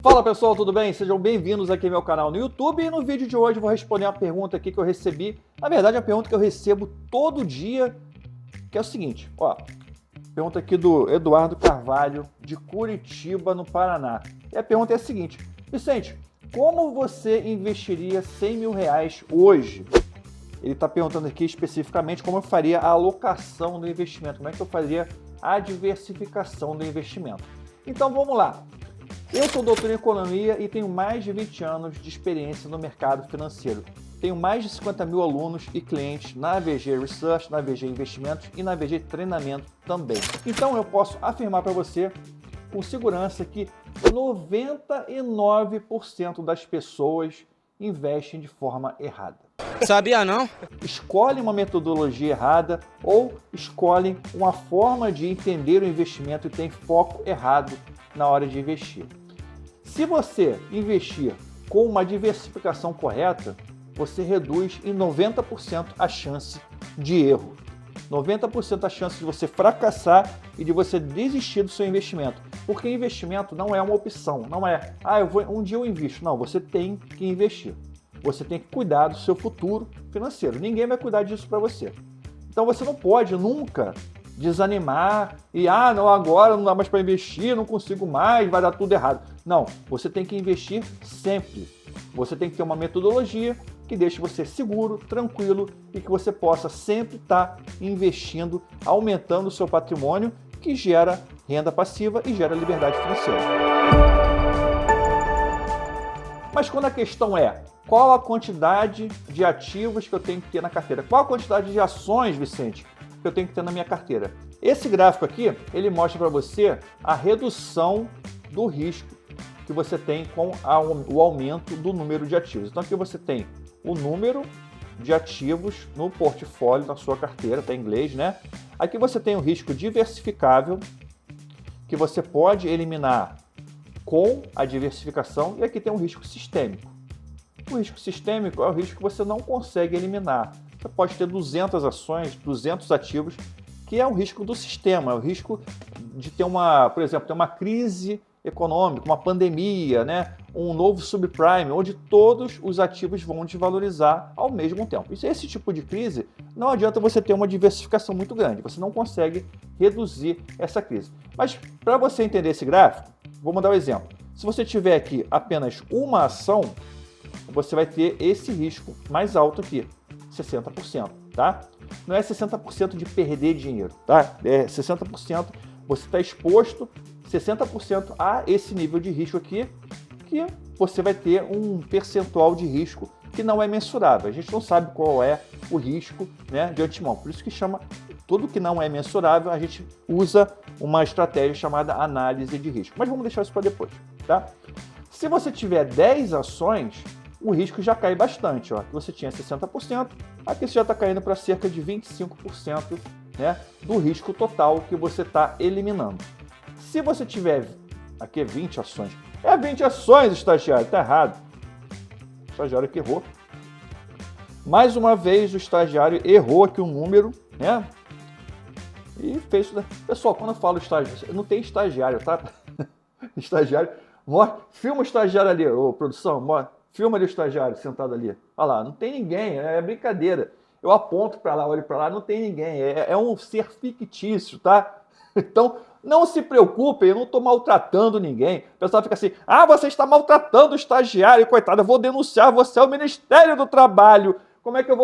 Fala pessoal, tudo bem? Sejam bem-vindos aqui ao meu canal no YouTube e no vídeo de hoje eu vou responder uma pergunta aqui que eu recebi. Na verdade, é uma pergunta que eu recebo todo dia, que é o seguinte, ó. Pergunta aqui do Eduardo Carvalho, de Curitiba, no Paraná. E a pergunta é a seguinte: Vicente, como você investiria 100 mil reais hoje? Ele está perguntando aqui especificamente como eu faria a alocação do investimento, como é que eu faria a diversificação do investimento. Então vamos lá. Eu sou doutor em economia e tenho mais de 20 anos de experiência no mercado financeiro. Tenho mais de 50 mil alunos e clientes na AVG Research, na AVG Investimentos e na AVG Treinamento também. Então eu posso afirmar para você com segurança que 99% das pessoas investem de forma errada. Sabia não? Escolhem uma metodologia errada ou escolhem uma forma de entender o investimento e tem foco errado na hora de investir. Se você investir com uma diversificação correta, você reduz em 90% a chance de erro. 90% a chance de você fracassar e de você desistir do seu investimento. Porque investimento não é uma opção, não é, um dia eu invisto. Não, você tem que investir. Você tem que cuidar do seu futuro financeiro. Ninguém vai cuidar disso para você. Então você não pode nunca desanimar e não, agora não dá mais para investir, não consigo mais, vai dar tudo errado. Não, você tem que investir sempre. Você tem que ter uma metodologia que deixe você seguro, tranquilo e que você possa sempre estar investindo, aumentando o seu patrimônio, que gera renda passiva e gera liberdade financeira. Mas quando a questão é, qual a quantidade de ativos que eu tenho que ter na carteira? Qual a quantidade de ações, Vicente, que eu tenho que ter na minha carteira? Esse gráfico aqui, ele mostra para você a redução do risco que você tem com o aumento do número de ativos. Então aqui você tem o número de ativos no portfólio da sua carteira, tá em inglês, né? Aqui você tem o risco diversificável, que você pode eliminar com a diversificação, e aqui tem o risco sistêmico. O risco sistêmico é o risco que você não consegue eliminar. Você pode ter 200 ações, 200 ativos, que é o risco do sistema, é o risco de ter por exemplo, ter uma crise econômica, uma pandemia, né? Um novo subprime, onde todos os ativos vão desvalorizar ao mesmo tempo. Esse tipo de crise, não adianta você ter uma diversificação muito grande, você não consegue reduzir essa crise. Mas para você entender esse gráfico, vamos dar um exemplo. Se você tiver aqui apenas uma ação, você vai ter esse risco mais alto aqui, 60%, tá? Não é 60% de perder dinheiro, tá? É 60%, você está exposto 60% a esse nível de risco aqui, que você vai ter um percentual de risco que não é mensurável. A gente não sabe qual é o risco, né, de antemão. Por isso que chama, tudo que não é mensurável, a gente usa uma estratégia chamada análise de risco. Mas vamos deixar isso para depois, tá? Se você tiver 10 ações, o risco já cai bastante. Ó. Você tinha 60%, aqui você já está caindo para cerca de 25%, né, do risco total que você está eliminando. Se você tiver, aqui é 20 ações, 20 ações, estagiário, está errado. O estagiário que errou. Mais uma vez o estagiário errou aqui o número, né? E fez isso. Pessoal, quando eu falo estagiário, não tem estagiário, tá? Estagiário, filma o estagiário ali, ô produção, filma ali o estagiário sentado ali. Olha lá, não tem ninguém, é brincadeira. Eu aponto para lá, olho para lá, não tem ninguém. É um ser fictício, tá? Então, não se preocupem, eu não estou maltratando ninguém. O pessoal fica assim, você está maltratando o estagiário, coitado, eu vou denunciar você ao Ministério do Trabalho. Como é que eu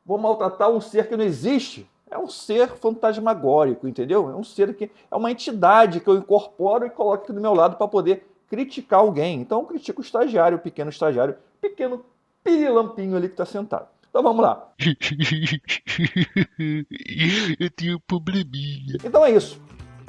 vou maltratar um ser que não existe? É um ser fantasmagórico, entendeu? É um ser que é uma entidade que eu incorporo e coloco aqui do meu lado para poder criticar alguém. Então eu critico o pequeno pirilampinho ali que está sentado. Então vamos lá. Eu tenho um probleminha. Então é isso.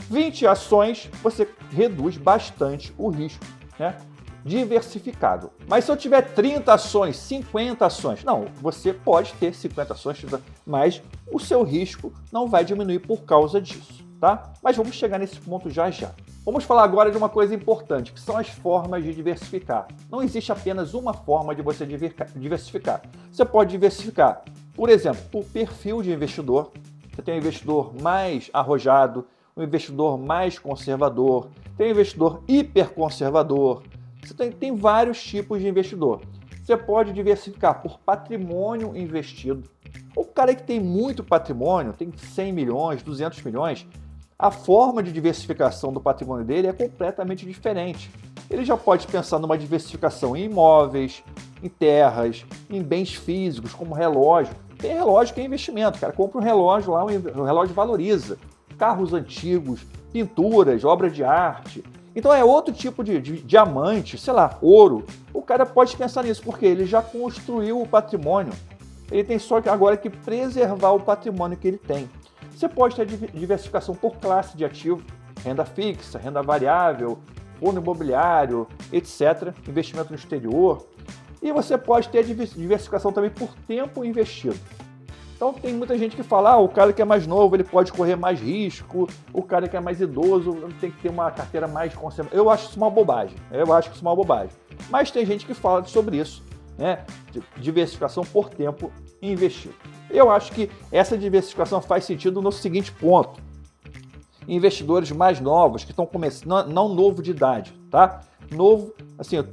20 ações, você reduz bastante o risco, né? Diversificado. Mas se eu tiver 30 ações, 50 ações, não, você pode ter 50 ações, mas o seu risco não vai diminuir por causa disso, tá? Mas vamos chegar nesse ponto já já. Vamos falar agora de uma coisa importante, que são as formas de diversificar. Não existe apenas uma forma de você diversificar. Você pode diversificar, por exemplo, por perfil de investidor. Você tem um investidor mais arrojado, um investidor mais conservador, tem um investidor hiperconservador. Você tem vários tipos de investidor. Você pode diversificar por patrimônio investido. O cara que tem muito patrimônio, tem 100 milhões, 200 milhões, a forma de diversificação do patrimônio dele é completamente diferente. Ele já pode pensar numa diversificação em imóveis, em terras, em bens físicos, como relógio. Tem relógio que é investimento, cara. Compra um relógio lá, o relógio valoriza. Carros antigos, pinturas, obras de arte. Então é outro tipo de diamante, sei lá, ouro. O cara pode pensar nisso, porque ele já construiu o patrimônio. Ele tem só agora que preservar o patrimônio que ele tem. Você pode ter diversificação por classe de ativo, renda fixa, renda variável, fundo imobiliário, etc., investimento no exterior. E você pode ter diversificação também por tempo investido. Então tem muita gente que fala, o cara que é mais novo, ele pode correr mais risco, o cara que é mais idoso tem que ter uma carteira mais conservadora. Eu acho isso uma bobagem, Mas tem gente que fala sobre isso, né? Diversificação por tempo investido. Eu acho que essa diversificação faz sentido no seguinte ponto. Investidores mais novos, que estão começando, não novo de idade, tá? Novo, assim, eu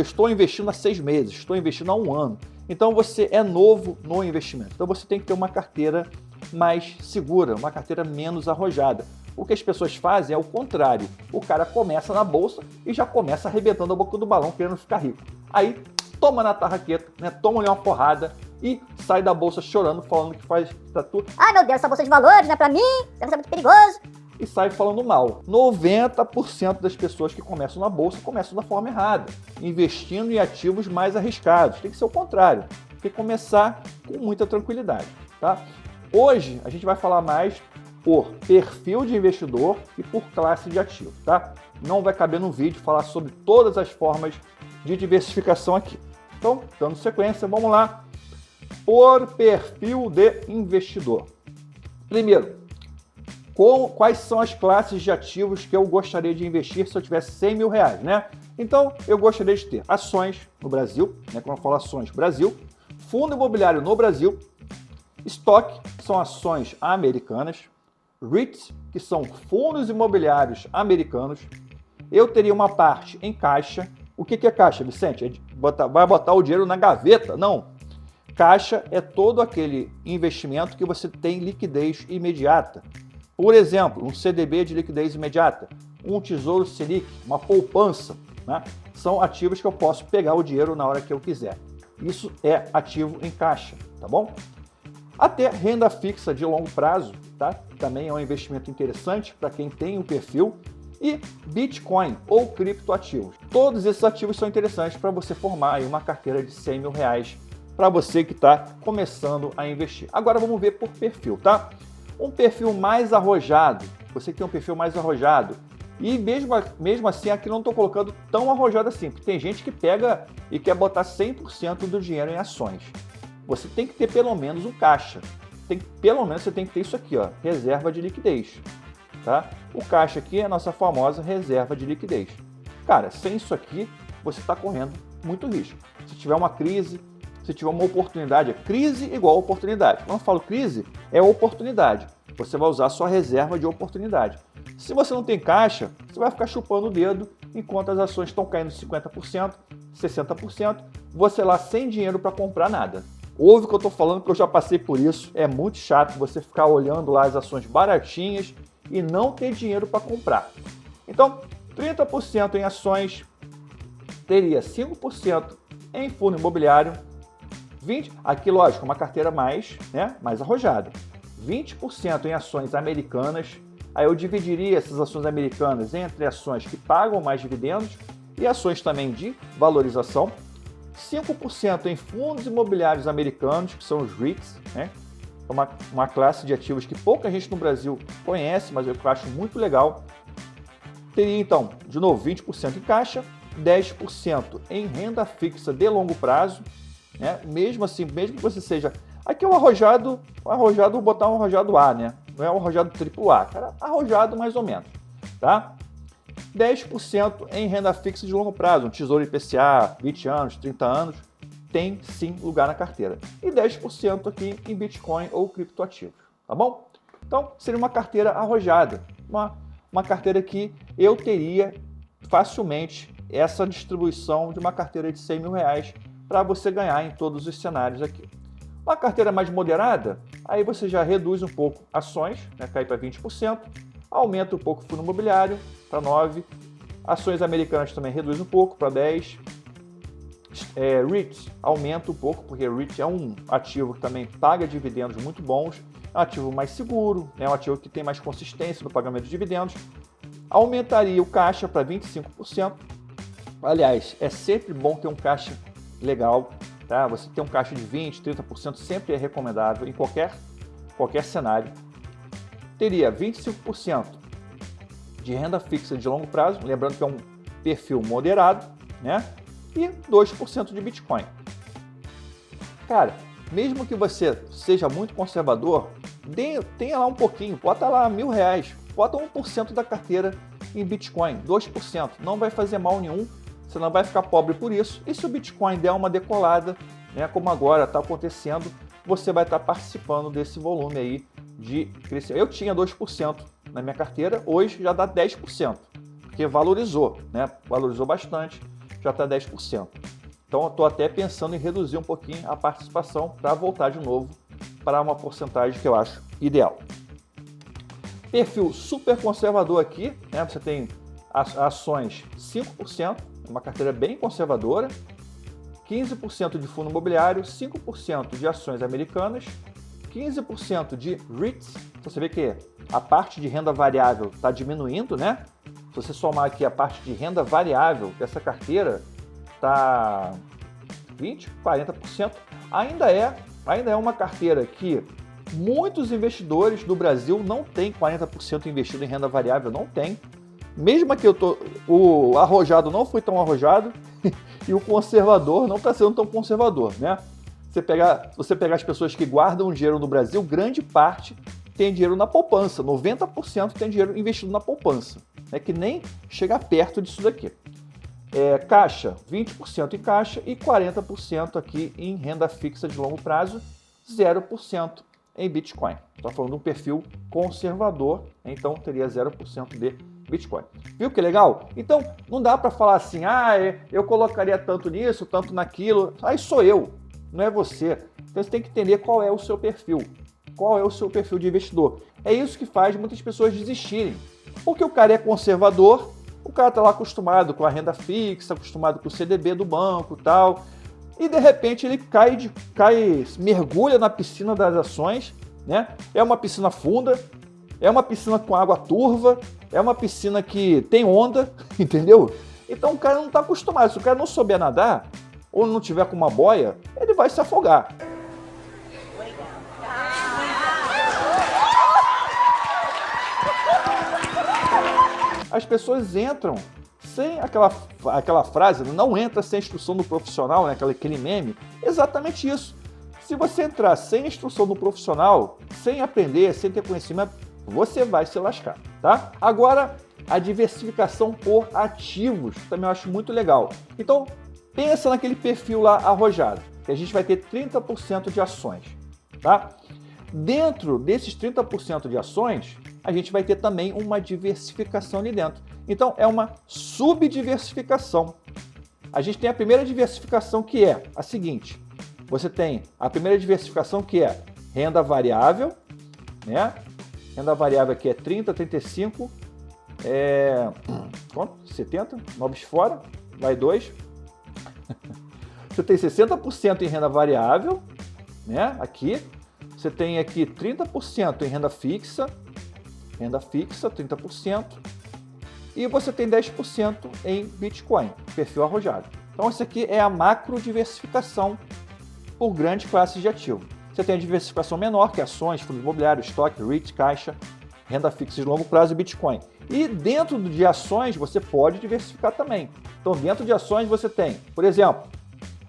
estou investindo há 6 meses, estou investindo há 1 ano. Então você é novo no investimento. Então você tem que ter uma carteira mais segura, uma carteira menos arrojada. O que as pessoas fazem é o contrário. O cara começa na bolsa e já começa arrebentando a boca do balão, querendo ficar rico. Aí toma na tarraqueta, né? Toma-lhe uma porrada e sai da bolsa chorando, falando que faz tudo. Ai meu Deus, essa bolsa de valores não é pra mim, isso é muito perigoso. E sai falando mal. 90% das pessoas que começam na bolsa começam da forma errada, investindo em ativos mais arriscados. Tem que ser o contrário, tem que começar com muita tranquilidade, tá? Hoje a gente vai falar mais por perfil de investidor e por classe de ativo, tá? Não vai caber no vídeo falar sobre todas as formas de diversificação aqui. Então, dando sequência, vamos lá. Por perfil de investidor. Primeiro, quais são as classes de ativos que eu gostaria de investir se eu tivesse 100 mil reais, né? Então, eu gostaria de ter ações no Brasil, né? Quando eu falo ações, Brasil, fundo imobiliário no Brasil, estoque, que são ações americanas, REITs, que são fundos imobiliários americanos. Eu teria uma parte em caixa. O que é caixa, Vicente? Vai botar o dinheiro na gaveta? Não. Caixa é todo aquele investimento que você tem liquidez imediata. Por exemplo, um CDB de liquidez imediata, um Tesouro Selic, uma poupança, né? São ativos que eu posso pegar o dinheiro na hora que eu quiser. Isso é ativo em caixa, tá bom? Até renda fixa de longo prazo, tá? Também é um investimento interessante para quem tem o perfil. E Bitcoin ou criptoativos. Todos esses ativos são interessantes para você formar aí uma carteira de 100 mil reais para você que está começando a investir. Agora vamos ver por perfil, tá? Um perfil mais arrojado, você que tem um perfil mais arrojado, e mesmo assim aqui não estou colocando tão arrojado assim, porque tem gente que pega e quer botar 100% do dinheiro em ações. Você tem que ter pelo menos um caixa, pelo menos você tem que ter isso aqui, ó, reserva de liquidez. Tá? O caixa aqui é a nossa famosa reserva de liquidez. Cara, sem isso aqui, você está correndo muito risco. Se tiver uma crise, se tiver uma oportunidade, crise igual oportunidade. Quando eu falo crise, é oportunidade. Você vai usar a sua reserva de oportunidade. Se você não tem caixa, você vai ficar chupando o dedo enquanto as ações estão caindo 50%, 60%, você lá sem dinheiro para comprar nada. Ouve o que eu estou falando, porque eu já passei por isso. É muito chato você ficar olhando lá as ações baratinhas e não ter dinheiro para comprar. Então, 30% em ações, teria 5% em fundo imobiliário, 20%, aqui lógico, uma carteira mais arrojada, 20% em ações americanas. Aí eu dividiria essas ações americanas entre ações que pagam mais dividendos e ações também de valorização, 5% em fundos imobiliários americanos, que são os REITs, né? Uma classe de ativos que pouca gente no Brasil conhece, mas eu acho muito legal. Teria então, de novo, 20% em caixa, 10% em renda fixa de longo prazo, né? Mesmo assim, mesmo que você seja... Aqui é o arrojado, vou botar um arrojado A, né? Não é um arrojado AAA, cara, arrojado mais ou menos, tá? 10% em renda fixa de longo prazo, um tesouro IPCA, 20 anos, 30 anos, tem sim lugar na carteira. E 10% aqui em Bitcoin ou criptoativos, tá bom? Então, seria uma carteira arrojada. uma carteira que eu teria facilmente essa distribuição de uma carteira de 100 mil reais para você ganhar em todos os cenários aqui. Uma carteira mais moderada, aí você já reduz um pouco ações, né, cai para 20%, aumenta um pouco o fundo imobiliário para 9%, ações americanas também reduz um pouco para 10%, REITs aumenta um pouco, porque REIT é um ativo que também paga dividendos muito bons, é um ativo mais seguro, é um ativo que tem mais consistência no pagamento de dividendos, aumentaria o caixa para 25%, aliás, é sempre bom ter um caixa legal, tá? Você ter um caixa de 20%, 30% sempre é recomendável em qualquer cenário. Teria 25% de renda fixa de longo prazo, lembrando que é um perfil moderado, né? E 2% de Bitcoin. Cara, mesmo que você seja muito conservador, tenha lá um pouquinho, bota lá R$1.000, bota 1% da carteira em Bitcoin, 2%, não vai fazer mal nenhum, você não vai ficar pobre por isso. E se o Bitcoin der uma decolada, né, como agora está acontecendo, você vai estar participando desse volume aí de crescimento. Eu tinha 2% na minha carteira, hoje já dá 10%, porque valorizou, né? Valorizou bastante, já está 10%. Então eu estou até pensando em reduzir um pouquinho a participação para voltar de novo para uma porcentagem que eu acho ideal. Perfil super conservador aqui, né? Você tem ações 5%, uma carteira bem conservadora, 15% de fundo imobiliário, 5% de ações americanas, 15% de REITs. Então você vê que a parte de renda variável está diminuindo, né? Se você somar aqui a parte de renda variável dessa carteira, está 20%, 40%. Ainda é uma carteira que muitos investidores do Brasil não têm 40% investido em renda variável, não tem. Mesmo que o arrojado não foi tão arrojado e o conservador não está sendo tão conservador, né? Você pegar as pessoas que guardam dinheiro no Brasil, grande parte tem dinheiro na poupança, 90% tem dinheiro investido na poupança, né? Que nem chega perto disso daqui. Caixa, 20% em caixa e 40% aqui em renda fixa de longo prazo, 0% em Bitcoin. Estou falando de um perfil conservador, então teria 0% de Bitcoin. Viu que legal? Então, não dá para falar assim, eu colocaria tanto nisso, tanto naquilo. Aí sou eu, não é você. Então, você tem que entender qual é o seu perfil. Qual é o seu perfil de investidor. É isso que faz muitas pessoas desistirem. Porque o cara é conservador, o cara está lá acostumado com a renda fixa, acostumado com o CDB do banco e tal, e de repente ele mergulha na piscina das ações, né? É uma piscina funda, é uma piscina com água turva, é uma piscina que tem onda, entendeu? Então o cara não está acostumado. Se o cara não souber nadar, ou não tiver com uma boia, ele vai se afogar. As pessoas entram sem aquela frase, não entra sem instrução do profissional, né? Aquele meme. Exatamente isso. Se você entrar sem instrução do profissional, sem aprender, sem ter conhecimento, você vai se lascar, tá? Agora, a diversificação por ativos, também eu acho muito legal. Então, pensa naquele perfil lá arrojado, que a gente vai ter 30% de ações, tá? Dentro desses 30% de ações, a gente vai ter também uma diversificação ali dentro. Então, é uma subdiversificação. A gente tem a primeira diversificação, que é a seguinte. Você tem a primeira diversificação, que é renda variável, né? Renda variável aqui é 30, 35, 70, 9 fora, vai 2. Você tem 60% em renda variável, né? Aqui. Você tem aqui 30% em renda fixa, 30%, e você tem 10% em Bitcoin, perfil arrojado. Então, isso aqui é a macro diversificação por grandes classes de ativo. Você tem a diversificação menor, que é ações, fundo imobiliário, estoque, REIT, caixa, renda fixa de longo prazo e Bitcoin. E dentro de ações, você pode diversificar também. Então, dentro de ações, você tem, por exemplo,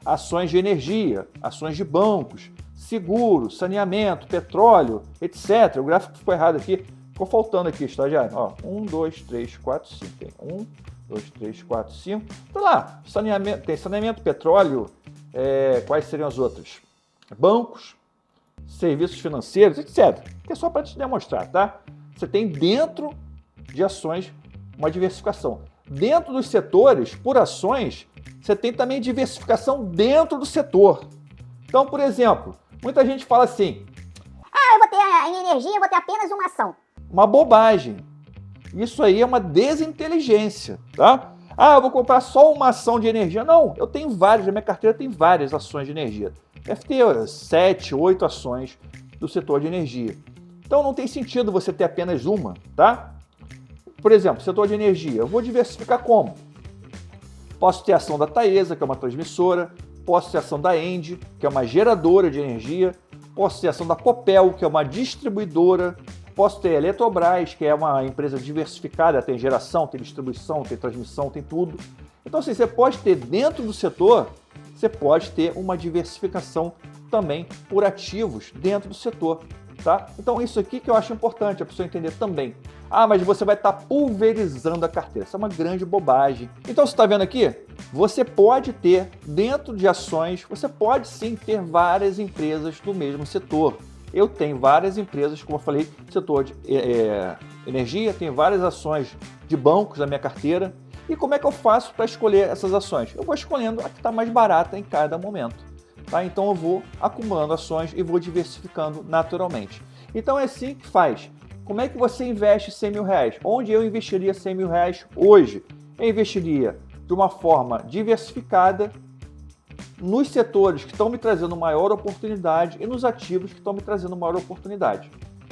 ações de energia, ações de bancos, seguro, saneamento, petróleo, etc. O gráfico ficou errado aqui. Ficou faltando aqui, estagiário. 1, 2, 3, 4, 5. Tem 1, 2, 3, 4, 5. Tá lá. Tem saneamento, petróleo. Quais seriam as outras? Bancos, serviços financeiros, etc. Que é só para te demonstrar, tá? Você tem dentro de ações, uma diversificação. Dentro dos setores, por ações, você tem também diversificação dentro do setor. Então, por exemplo, muita gente fala assim, Ah, eu vou ter em energia, eu vou ter apenas uma ação. uma bobagem. Isso aí é uma desinteligência, tá? Ah, eu vou comprar só uma ação de energia. Não, eu tenho várias, na minha carteira tem várias ações de energia. Deve ter 7, 8 ações do setor de energia. Então não tem sentido você ter apenas uma, tá? Por exemplo, setor de energia, eu vou diversificar como? Posso ter ação da Taesa, que é uma transmissora, posso ter ação da Engie, que é uma geradora de energia, posso ter ação da Copel, que é uma distribuidora, posso ter a Eletrobras, que é uma empresa diversificada, tem geração, tem distribuição, tem transmissão, tem tudo. Então, assim, você pode ter dentro do setor, você pode ter uma diversificação também por ativos dentro do setor, tá? Então, isso aqui que eu acho importante a pessoa entender também. Ah, mas você vai estar pulverizando a carteira. Isso é uma grande bobagem. Então, você está vendo aqui? Você pode ter, dentro de ações, você pode sim ter várias empresas do mesmo setor. Eu tenho várias empresas, como eu falei, setor de energia, tenho várias ações de bancos na minha carteira. E como é que eu faço para escolher essas ações? Eu vou escolhendo a que está mais barata em cada momento. Tá? Então eu vou acumulando ações e vou diversificando naturalmente. Então é assim que faz. Como é que você investe 100 mil reais? Onde eu investiria 100 mil reais hoje? Eu investiria de uma forma diversificada nos setores que estão me trazendo maior oportunidade e nos ativos que estão me trazendo maior oportunidade.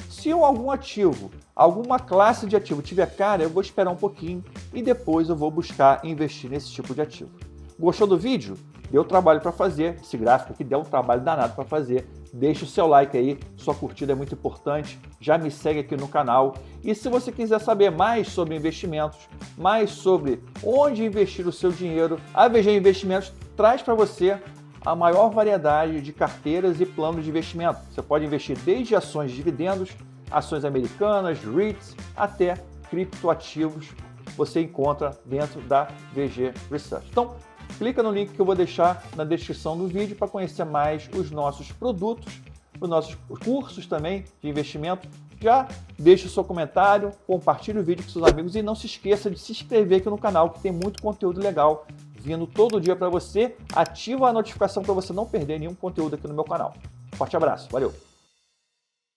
Se algum ativo, alguma classe de ativo tiver cara, eu vou esperar um pouquinho e depois eu vou buscar investir nesse tipo de ativo. Gostou do vídeo? Deu trabalho para fazer, esse gráfico aqui deu um trabalho danado para fazer. Deixa o seu like aí, sua curtida é muito importante, já me segue aqui no canal. E se você quiser saber mais sobre investimentos, mais sobre onde investir o seu dinheiro, a VG Investimentos traz para você a maior variedade de carteiras e planos de investimento. Você pode investir desde ações de dividendos, ações americanas, REITs, até criptoativos. Você encontra dentro da VG Research. Então, clica no link que eu vou deixar na descrição do vídeo para conhecer mais os nossos produtos, os nossos cursos também de investimento. Já deixe o seu comentário, compartilhe o vídeo com seus amigos e não se esqueça de se inscrever aqui no canal, que tem muito conteúdo legal vindo todo dia para você. Ativa a notificação para você não perder nenhum conteúdo aqui no meu canal. Forte abraço, valeu!